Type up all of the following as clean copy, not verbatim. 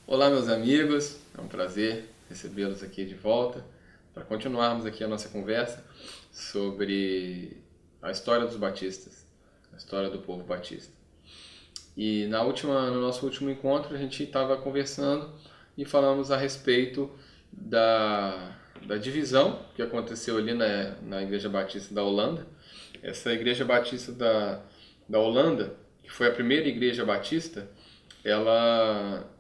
Olá, meus amigos, é um prazer recebê-los aqui de volta para continuarmos aqui a nossa conversa sobre a história dos batistas, a história do povo batista. E no nosso último encontro a gente estava conversando e falamos a respeito da divisão que aconteceu ali na Igreja Batista da Holanda. Essa Igreja Batista da Holanda, que foi a primeira Igreja Batista, ela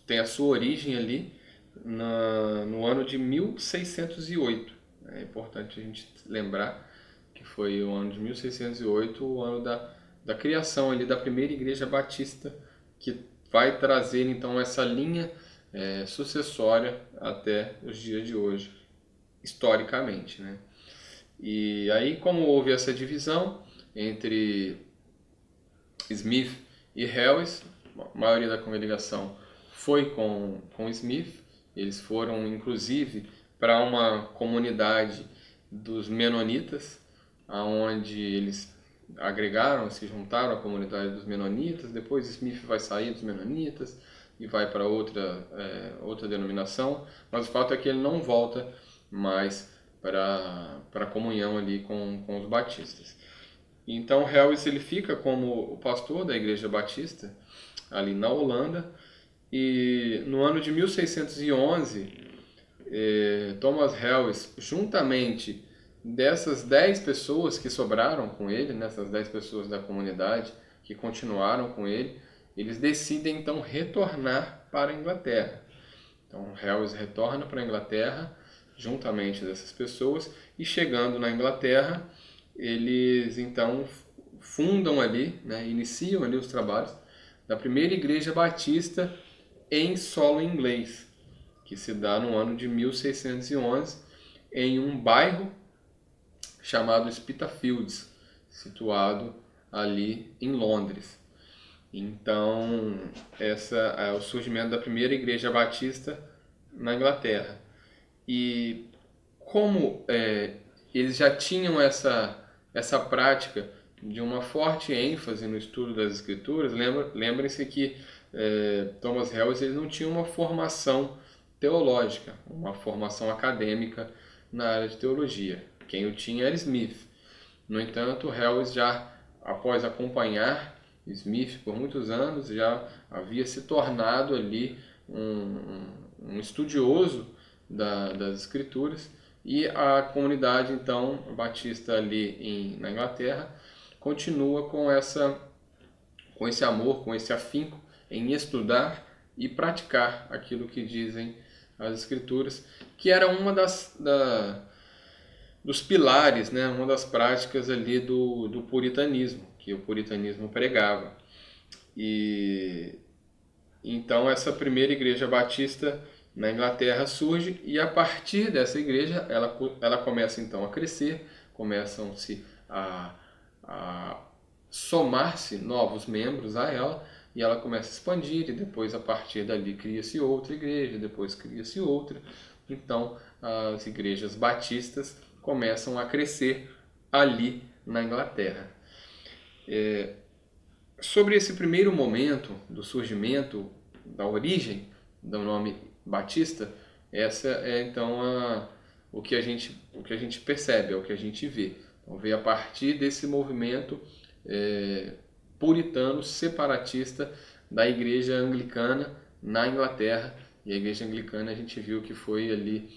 tem a sua origem ali no ano de 1608. É importante a gente lembrar que foi o ano de 1608, o ano da criação ali da primeira Igreja Batista, que vai trazer então essa linha sucessória até os dias de hoje, historicamente, né? E aí, como houve essa divisão entre Smith e Harris, a maioria da congregação foi com Smith. Eles foram inclusive para uma comunidade dos Menonitas, aonde eles agregaram, se juntaram à comunidade dos Menonitas. Depois Smith vai sair dos Menonitas e vai para outra denominação, mas o fato é que ele não volta mais para a comunhão ali com os batistas. Então Harris ele fica como o pastor da Igreja Batista ali na Holanda, e no ano de 1611 Thomas Harris, juntamente dessas 10 pessoas que sobraram com ele, nessas 10 pessoas da comunidade que continuaram com ele, eles decidem então retornar para a Inglaterra. Então Harris retorna para a Inglaterra juntamente dessas pessoas, e chegando na Inglaterra eles então fundam ali, né, iniciam ali os trabalhos da primeira Igreja Batista em solo inglês, que se dá no ano de 1611 em um bairro chamado Spitalfields, situado ali em Londres. Então, essa é o surgimento da primeira Igreja Batista na Inglaterra. E como eles já tinham essa prática de uma forte ênfase no estudo das Escrituras, lembrem-se que Thomas Harris ele não tinha uma formação teológica, uma formação acadêmica na área de teologia. Quem o tinha era Smith. No entanto, Harris já, após acompanhar Smith por muitos anos, já havia se tornado ali um estudioso das Escrituras, e a comunidade então batista ali na Inglaterra continua com esse amor, com esse afinco em estudar e praticar aquilo que dizem as Escrituras, que era uma dos pilares, né, uma das práticas ali do puritanismo, que o puritanismo pregava. E então essa primeira Igreja Batista na Inglaterra surge, e a partir dessa igreja ela começa então a crescer, começam-se a somar-se novos membros a ela, e ela começa a expandir, e depois a partir dali cria-se outra igreja, depois cria-se outra. Então as igrejas batistas começam a crescer ali na Inglaterra. Sobre esse primeiro momento do surgimento, da origem do nome Batista, essa é então o que a gente percebe, é o que a gente vê. Então veio a partir desse movimento puritano, separatista da Igreja Anglicana na Inglaterra. E a Igreja Anglicana a gente viu que foi ali,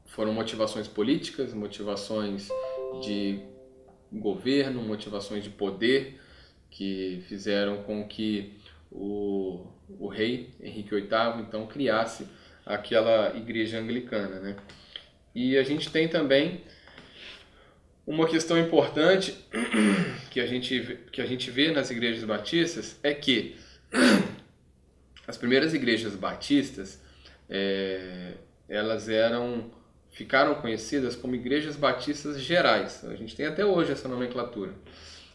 foram motivações políticas, motivações de governo, motivações de poder, que fizeram com que o rei Henrique VIII então criasse aquela igreja anglicana, né? E a gente tem também uma questão importante que a gente vê nas igrejas batistas, é que as primeiras igrejas batistas elas ficaram conhecidas como igrejas batistas gerais. A gente tem até hoje essa nomenclatura,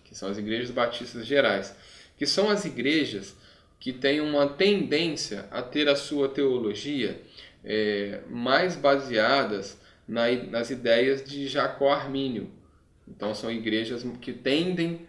que são as igrejas batistas gerais, que são as igrejas que têm uma tendência a ter a sua teologia mais baseadas nas ideias de Jacó Armínio. Então são igrejas que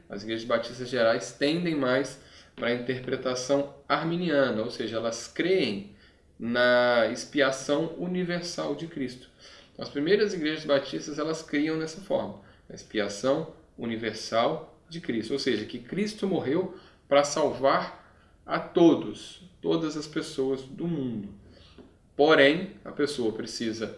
as igrejas batistas gerais tendem mais para a interpretação arminiana, ou seja, elas creem na expiação universal de Cristo. Então, as primeiras igrejas batistas, elas criam nessa forma, a expiação universal de Cristo, ou seja, que Cristo morreu para salvar a todos, todas as pessoas do mundo. Porém, a pessoa precisa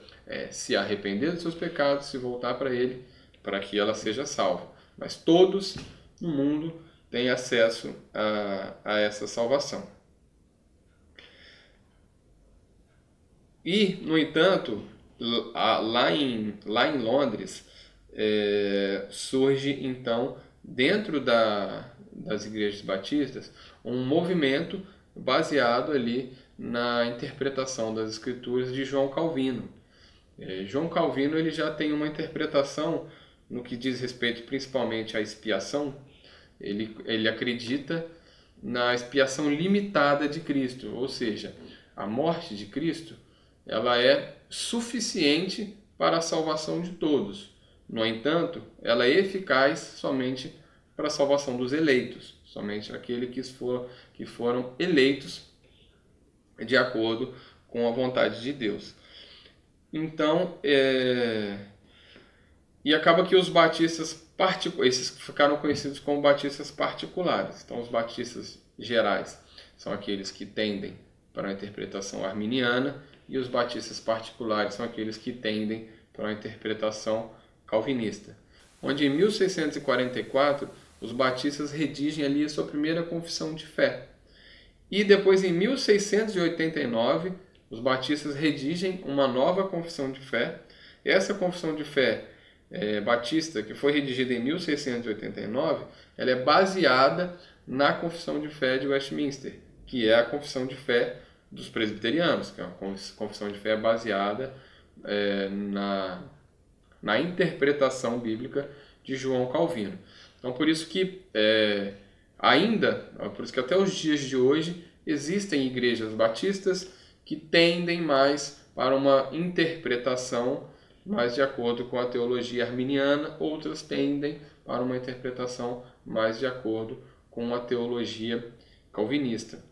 se arrepender dos seus pecados, se voltar para Ele, para que ela seja salva. Mas todos no mundo têm acesso a essa salvação. E, no entanto, lá em Londres, surge então, dentro das igrejas batistas, um movimento baseado ali na interpretação das Escrituras de João Calvino. João Calvino ele já tem uma interpretação no que diz respeito principalmente à expiação. Ele acredita na expiação limitada de Cristo, ou seja, a morte de Cristo ela é suficiente para a salvação de todos. No entanto, ela é eficaz somente para a salvação dos eleitos, somente aqueles que foram eleitos de acordo com a vontade de Deus. Então, e acaba que os batistas esses ficaram conhecidos como batistas particulares. Então, os batistas gerais são aqueles que tendem para a interpretação arminiana e os batistas particulares são aqueles que tendem para a interpretação calvinista. Onde em 1644 os batistas redigem ali a sua primeira confissão de fé. E depois em 1689 os batistas redigem uma nova confissão de fé. Essa confissão de fé batista, que foi redigida em 1689, ela é baseada na confissão de fé de Westminster, que é a confissão de fé dos presbiterianos, que é uma confissão de fé baseada na interpretação bíblica de João Calvino. Então, por isso que por isso que até os dias de hoje existem igrejas batistas que tendem mais para uma interpretação mais de acordo com a teologia arminiana, outras tendem para uma interpretação mais de acordo com a teologia calvinista.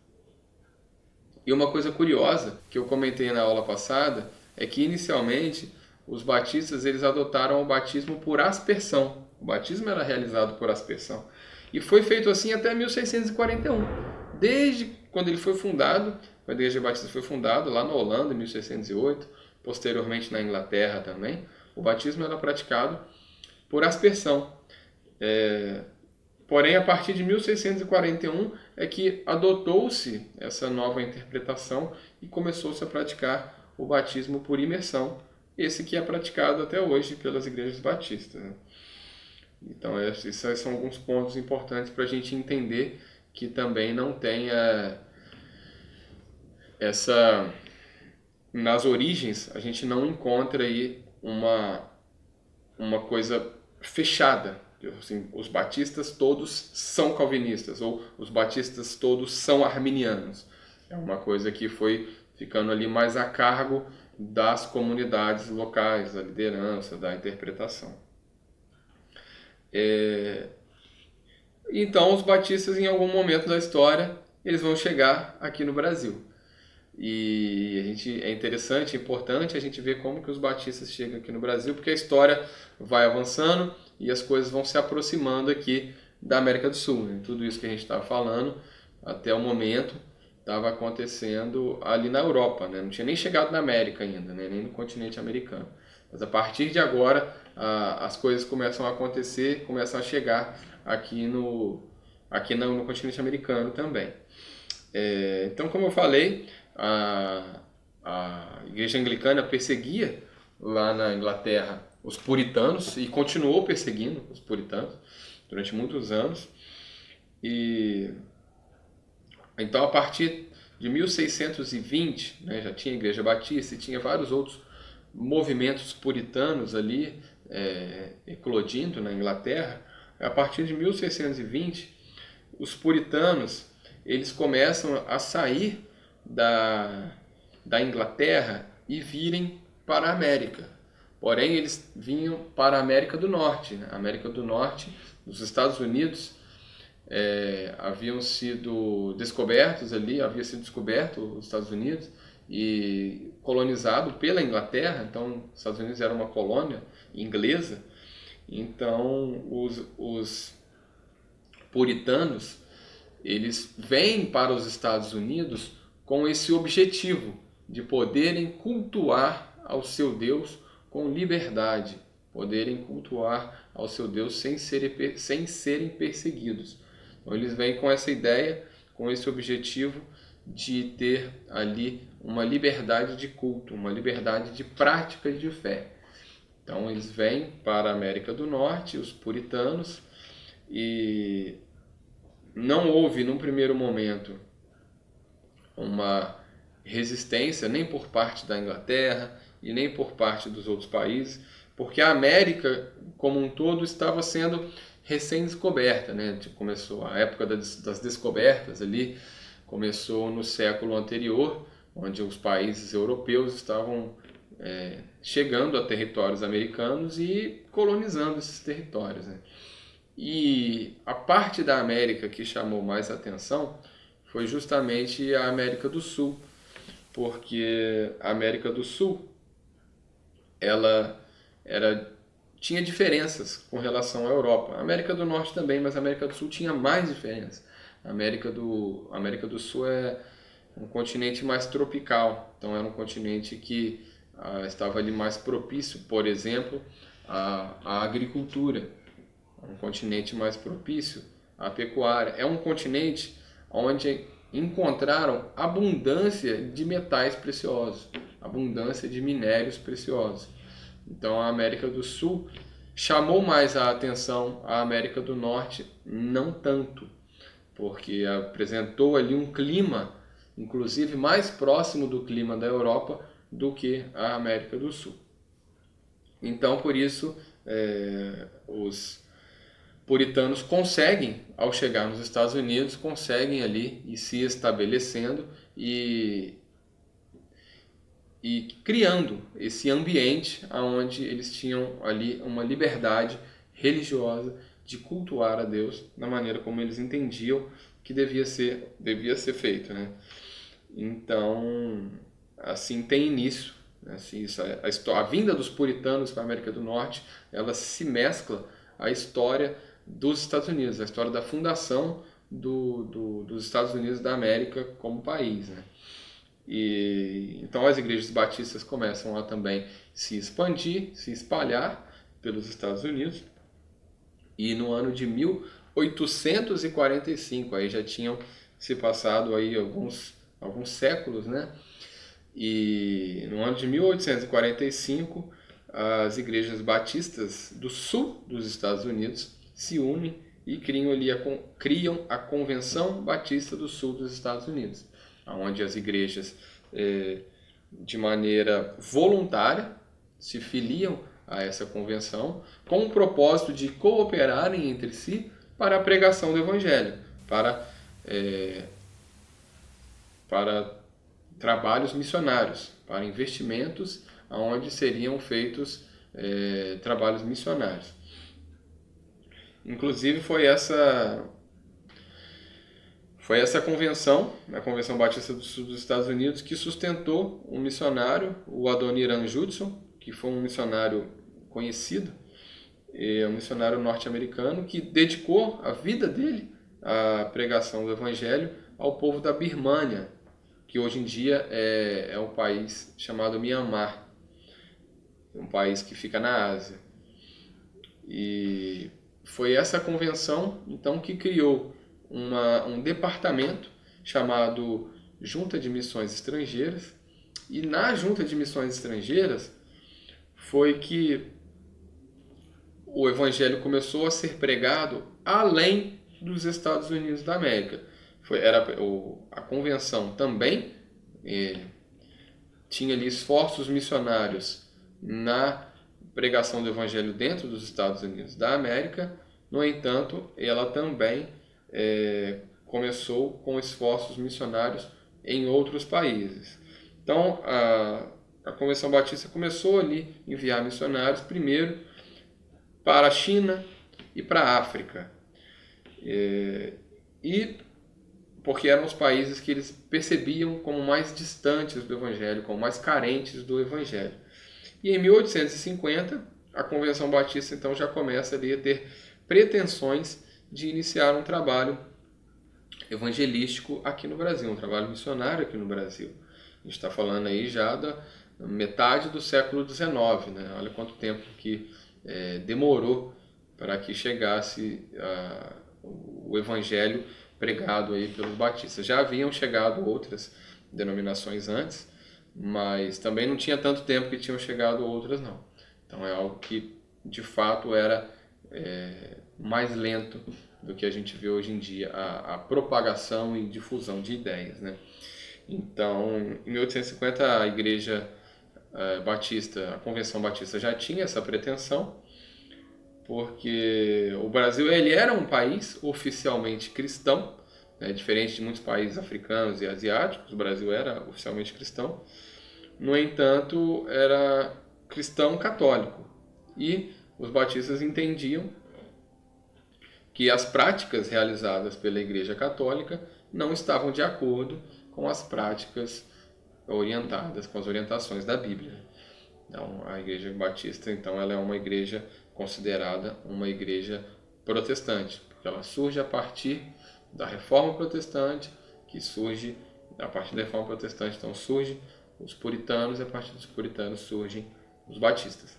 E uma coisa curiosa que eu comentei na aula passada é que inicialmente os batistas eles adotaram o batismo por aspersão. O batismo era realizado por aspersão. E foi feito assim até 1641. Desde quando ele foi fundado, a Igreja Batista foi fundada lá na Holanda, em 1608, posteriormente na Inglaterra também, o batismo era praticado por aspersão. Porém, a partir de 1641 é que adotou-se essa nova interpretação e começou-se a praticar o batismo por imersão, esse que é praticado até hoje pelas igrejas batistas. Então, esses são alguns pontos importantes para a gente entender que também não tem nas origens, a gente não encontra aí uma coisa fechada. Assim, os batistas todos são calvinistas, ou os batistas todos são arminianos. É uma coisa que foi ficando ali mais a cargo das comunidades locais, da liderança, da interpretação. Então, os batistas, em algum momento da história, eles vão chegar aqui no Brasil. E é interessante, é importante a gente ver como que os batistas chegam aqui no Brasil, porque a história vai avançando e as coisas vão se aproximando aqui da América do Sul. Né? Tudo isso que a gente estava falando, até o momento, estava acontecendo ali na Europa. Né? Não tinha nem chegado na América ainda, né? Nem no continente americano. Mas a partir de agora, as coisas começam a acontecer, começam a chegar aqui no continente americano também. Então, como eu falei, a Igreja Anglicana perseguia lá na Inglaterra os puritanos e continuou perseguindo os puritanos durante muitos anos. E então, a partir de 1620, né, já tinha a Igreja Batista e tinha vários outros movimentos puritanos ali eclodindo na Inglaterra. A partir de 1620, os puritanos eles começam a sair da Inglaterra e virem para a América. Porém, eles vinham para a América do Norte. Né? A América do Norte, os Estados Unidos, haviam sido descobertos ali, havia sido descoberto os Estados Unidos e colonizado pela Inglaterra. Então os Estados Unidos era uma colônia inglesa. Então os puritanos, eles vêm para os Estados Unidos com esse objetivo de poderem cultuar ao seu Deus com liberdade, poderem cultuar ao seu Deus sem serem perseguidos. Então eles vêm com essa ideia, com esse objetivo de ter ali uma liberdade de culto, uma liberdade de prática de fé. Então eles vêm para a América do Norte, os puritanos, e não houve, num primeiro momento, uma resistência nem por parte da Inglaterra e nem por parte dos outros países, porque a América como um todo estava sendo recém-descoberta, né? Começou a época das descobertas ali, começou no século anterior, onde os países europeus estavam chegando a territórios americanos e colonizando esses territórios, né? E a parte da América que chamou mais atenção foi justamente a América do Sul, porque a América do Sul tinha diferenças com relação à Europa. A América do Norte também, mas a América do Sul tinha mais diferenças. A América do Sul é um continente mais tropical, então era um continente que estava ali mais propício, por exemplo, à agricultura. Um continente mais propício à pecuária. É um continente onde encontraram abundância de metais preciosos, abundância de minérios preciosos. Então a América do Sul chamou mais a atenção, a América do Norte não tanto, porque apresentou ali um clima, inclusive mais próximo do clima da Europa do que a América do Sul. Então por isso os puritanos conseguem, ao chegar nos Estados Unidos, conseguem ali ir se estabelecendo e criando esse ambiente onde eles tinham ali uma liberdade religiosa de cultuar a Deus da maneira como eles entendiam que devia ser feito, né? Então, assim tem início, né? Assim, a vinda dos puritanos para a América do Norte, ela se mescla à história dos Estados Unidos, a história da fundação dos Estados Unidos da América como país, né? E então as igrejas batistas começam a também se expandir, se espalhar pelos Estados Unidos. E no ano de 1845, aí já tinham se passado aí alguns séculos, né? E no ano de 1845, as igrejas batistas do sul dos Estados Unidos se unem e criam a Convenção Batista do Sul dos Estados Unidos, onde as igrejas, de maneira voluntária, se filiam a essa convenção com o propósito de cooperarem entre si para a pregação do Evangelho, para trabalhos missionários, para investimentos onde seriam feitos trabalhos missionários. Inclusive foi essa convenção, a Convenção Batista do Sul dos Estados Unidos, que sustentou um missionário, o Adoniram Judson, que foi um missionário conhecido, um missionário norte-americano que dedicou a vida dele à pregação do Evangelho ao povo da Birmânia, que hoje em dia é um país chamado Myanmar, um país que fica na Ásia. E foi essa convenção, então, que criou um departamento chamado Junta de Missões Estrangeiras, e na Junta de Missões Estrangeiras foi que o Evangelho começou a ser pregado além dos Estados Unidos da América. A convenção também tinha ali esforços missionários na pregação do Evangelho dentro dos Estados Unidos da América. No entanto, ela também começou com esforços missionários em outros países. Então, a Convenção Batista começou ali a enviar missionários, primeiro para a China e para a África. E porque eram os países que eles percebiam como mais distantes do Evangelho, como mais carentes do Evangelho. E em 1850, a Convenção Batista então já começa ali a ter pretensões de iniciar um trabalho evangelístico aqui no Brasil, um trabalho missionário aqui no Brasil. A gente está falando aí já da metade do século XIX, né? Olha quanto tempo que demorou para que chegasse o Evangelho pregado aí pelos batistas. Já haviam chegado outras denominações antes, mas também não tinha tanto tempo que tinham chegado outras, não. Então é algo que de fato era mais lento do que a gente vê hoje em dia, a propagação e difusão de ideias, né? Então, em 1850, a Igreja Batista, a Convenção Batista já tinha essa pretensão, porque o Brasil ele era um país oficialmente cristão, né? Diferente de muitos países africanos e asiáticos, o Brasil era oficialmente cristão. No entanto, era cristão católico, e os batistas entendiam que as práticas realizadas pela Igreja Católica não estavam de acordo com as práticas orientadas, com as orientações da Bíblia. Então, a Igreja Batista, então, ela é uma igreja considerada uma igreja protestante, porque ela surge a partir da Reforma Protestante, que surge a partir da Reforma Protestante, então surge os puritanos, e a partir dos puritanos surgem os batistas.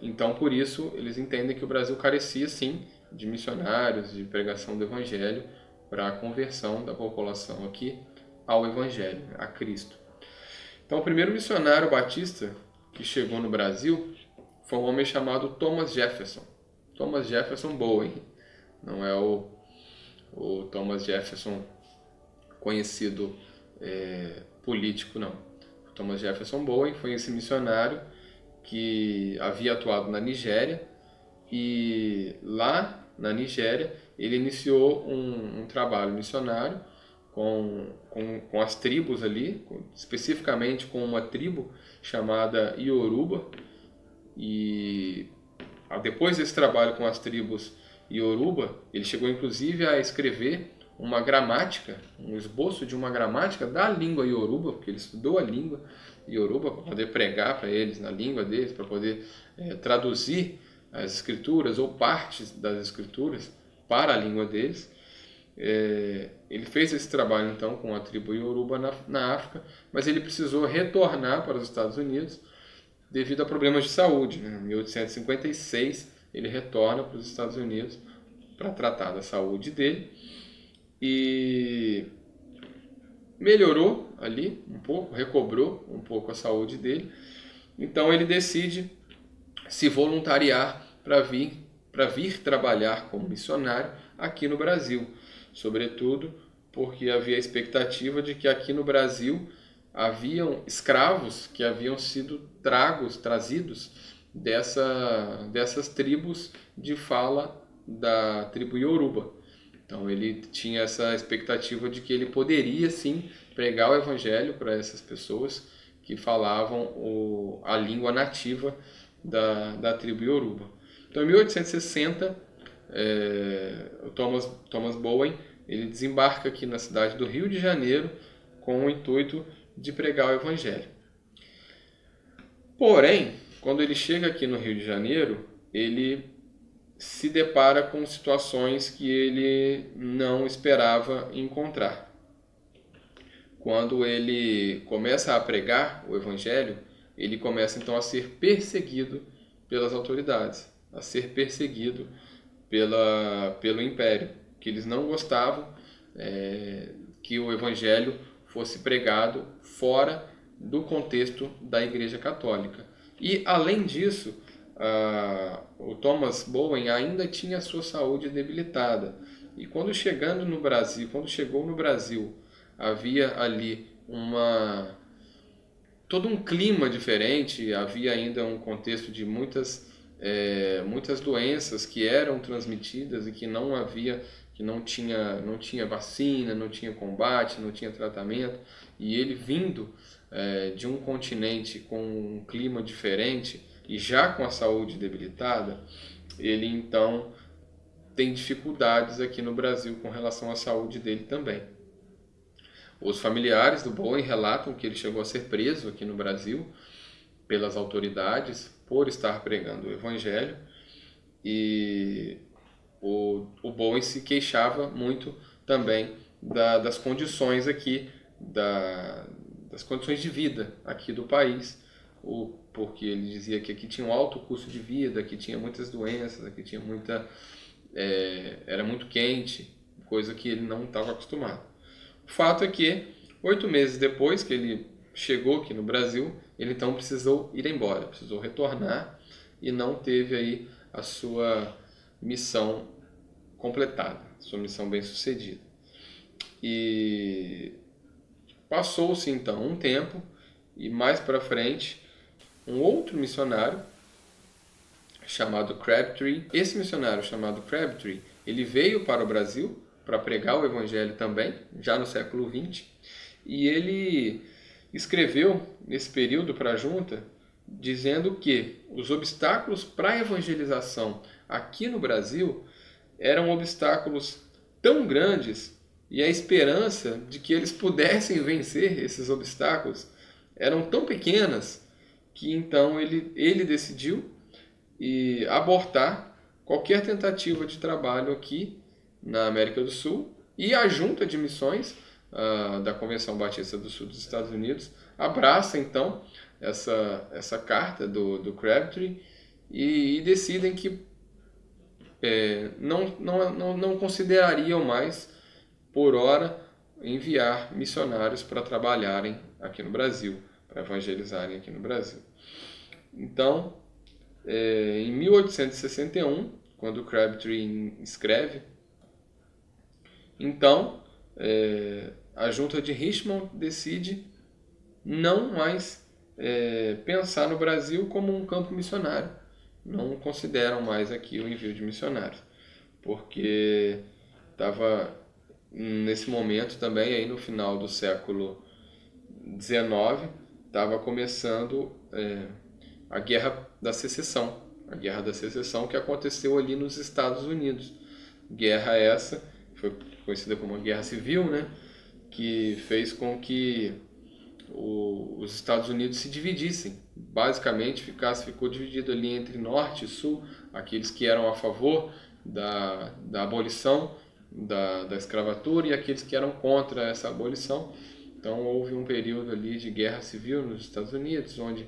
Então, por isso, eles entendem que o Brasil carecia, sim, de missionários, de pregação do Evangelho, para a conversão da população aqui ao Evangelho, a Cristo. Então, o primeiro missionário batista que chegou no Brasil foi um homem chamado Thomas Jefferson. Thomas Jefferson Bowen, não é o Thomas Jefferson conhecido político, não. O Thomas Jefferson Bowen foi esse missionário que havia atuado na Nigéria, e lá na Nigéria ele iniciou um trabalho missionário com as tribos ali, especificamente com uma tribo chamada Yoruba. E depois desse trabalho com as tribos Yoruba, ele chegou inclusive a escrever uma gramática, um esboço de uma gramática da língua Yoruba, porque ele estudou a língua Yoruba para poder pregar para eles na língua deles, para poder traduzir as escrituras ou partes das escrituras para a língua deles. Ele fez esse trabalho então com a tribo Yoruba na África, mas ele precisou retornar para os Estados Unidos devido a problemas de saúde. Em 1856 ele retorna para os Estados Unidos para tratar da saúde dele, e melhorou ali um pouco, recobrou um pouco a saúde dele. Então ele decide se voluntariar para vir trabalhar como missionário aqui no Brasil, sobretudo porque havia a expectativa de que aqui no Brasil haviam escravos que haviam sido trazidos dessas tribos de fala da tribo Yoruba. Então ele tinha essa expectativa de que ele poderia sim pregar o Evangelho para essas pessoas que falavam a língua nativa da tribo Yoruba. Então em 1860, o Thomas Bowen ele desembarca aqui na cidade do Rio de Janeiro com o intuito de pregar o Evangelho. Porém, quando ele chega aqui no Rio de Janeiro, ele se depara com situações que ele não esperava encontrar. Quando ele começa a pregar o Evangelho, ele começa então a ser perseguido pelas autoridades, a ser perseguido pelo Império, que eles não gostavam que o Evangelho fosse pregado fora do contexto da Igreja Católica. E, além disso, o Thomas Bowen ainda tinha a sua saúde debilitada. E quando chegou no Brasil, havia ali todo um clima diferente, havia ainda um contexto de muitas doenças que eram transmitidas e que não tinha vacina, não tinha combate, não tinha tratamento. E ele vindo de um continente com um clima diferente e já com a saúde debilitada, ele então tem dificuldades aqui no Brasil com relação à saúde dele também. Os familiares do Bowen relatam que ele chegou a ser preso aqui no Brasil pelas autoridades por estar pregando o Evangelho, e o Bowen se queixava muito também das condições aqui, das condições de vida aqui do país, porque ele dizia que aqui tinha um alto custo de vida, aqui tinha muitas doenças, aqui tinha era muito quente, coisa que ele não estava acostumado. O fato é que 8 meses depois que ele chegou aqui no Brasil, ele então precisou ir embora, precisou retornar e não teve aí a sua missão completada, sua missão bem sucedida. E passou-se então um tempo, e mais para frente um outro missionário chamado Crabtree. Esse missionário chamado Crabtree, ele veio para o Brasil para pregar o Evangelho também, já no século XX, e ele escreveu nesse período para a junta dizendo que os obstáculos para a evangelização aqui no Brasil eram obstáculos tão grandes, e a esperança de que eles pudessem vencer esses obstáculos eram tão pequenas, que então ele decidiu abortar qualquer tentativa de trabalho aqui na América do Sul, e a Junta de Missões da Convenção Batista do Sul dos Estados Unidos abraça então essa carta do Crabtree e decidem que não considerariam mais por hora enviar missionários para trabalharem aqui no Brasil, para evangelizarem aqui no Brasil. Então, em 1861, quando o Crabtree escreve, então a junta de Richmond decide não mais pensar no Brasil como um campo missionário. Não consideram mais aqui o envio de missionários, porque estava nesse momento também, aí no final do século XIX, estava começando a Guerra da Secessão. A Guerra da Secessão que aconteceu ali nos Estados Unidos. Guerra essa, foi conhecida como a Guerra Civil, né? Que fez com que os Estados Unidos se dividissem. Basicamente ficou dividido ali entre norte e sul, aqueles que eram a favor da abolição da escravatura e aqueles que eram contra essa abolição. Então houve um período ali de guerra civil nos Estados Unidos, onde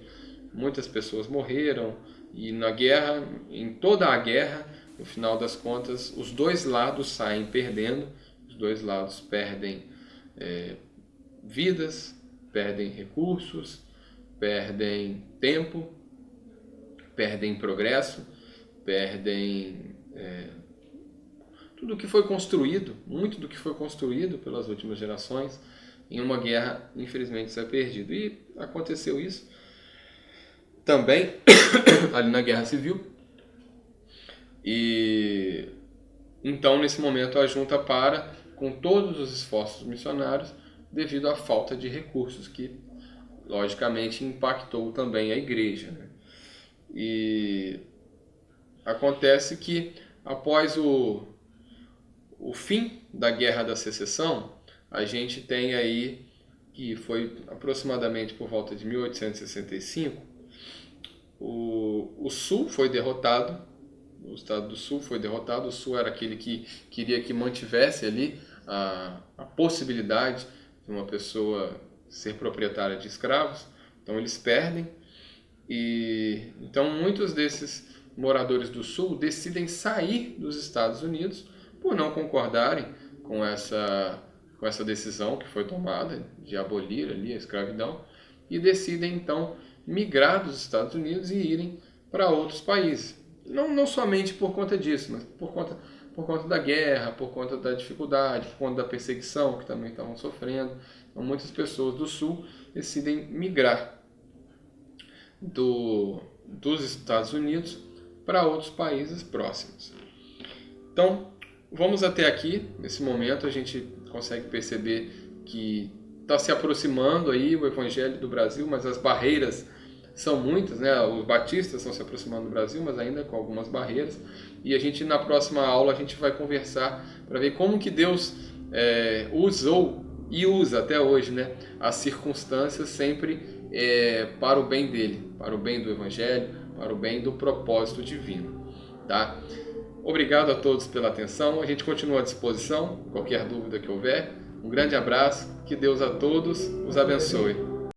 muitas pessoas morreram, e na guerra, em toda a guerra, no final das contas, os dois lados saem perdendo, os dois lados perdem vidas, perdem recursos, perdem tempo, perdem progresso, perdem tudo que foi construído, muito do que foi construído pelas últimas gerações. Em uma guerra, infelizmente, isso é perdido. E aconteceu isso também ali na Guerra Civil. E então, nesse momento, a junta para com todos os esforços missionários devido à falta de recursos, que logicamente impactou também a igreja, né? E acontece que após o fim da Guerra da Secessão, a gente tem aí, que foi aproximadamente por volta de 1865, o Sul foi derrotado, o Estado do Sul foi derrotado. O Sul era aquele que queria que mantivesse ali a possibilidade de uma pessoa ser proprietária de escravos. Então eles perdem, e então muitos desses moradores do Sul decidem sair dos Estados Unidos por não concordarem com essa decisão que foi tomada de abolir ali a escravidão, e decidem então migrar dos Estados Unidos e irem para outros países. Não somente por conta disso, mas por conta da guerra, por conta da dificuldade, por conta da perseguição que também estavam sofrendo. Então, muitas pessoas do Sul decidem migrar dos Estados Unidos para outros países próximos. Então, vamos até aqui. Nesse momento, a gente consegue perceber que está se aproximando aí o Evangelho do Brasil, mas as barreiras são muitas, né? Os batistas estão se aproximando do Brasil, mas ainda com algumas barreiras. E a gente, na próxima aula, a gente vai conversar para ver como que Deus usou e usa até hoje, né? As circunstâncias sempre para o bem dele, para o bem do Evangelho, para o bem do propósito divino, tá? Obrigado a todos pela atenção, a gente continua à disposição, qualquer dúvida que houver. Um grande abraço, que Deus a todos os abençoe.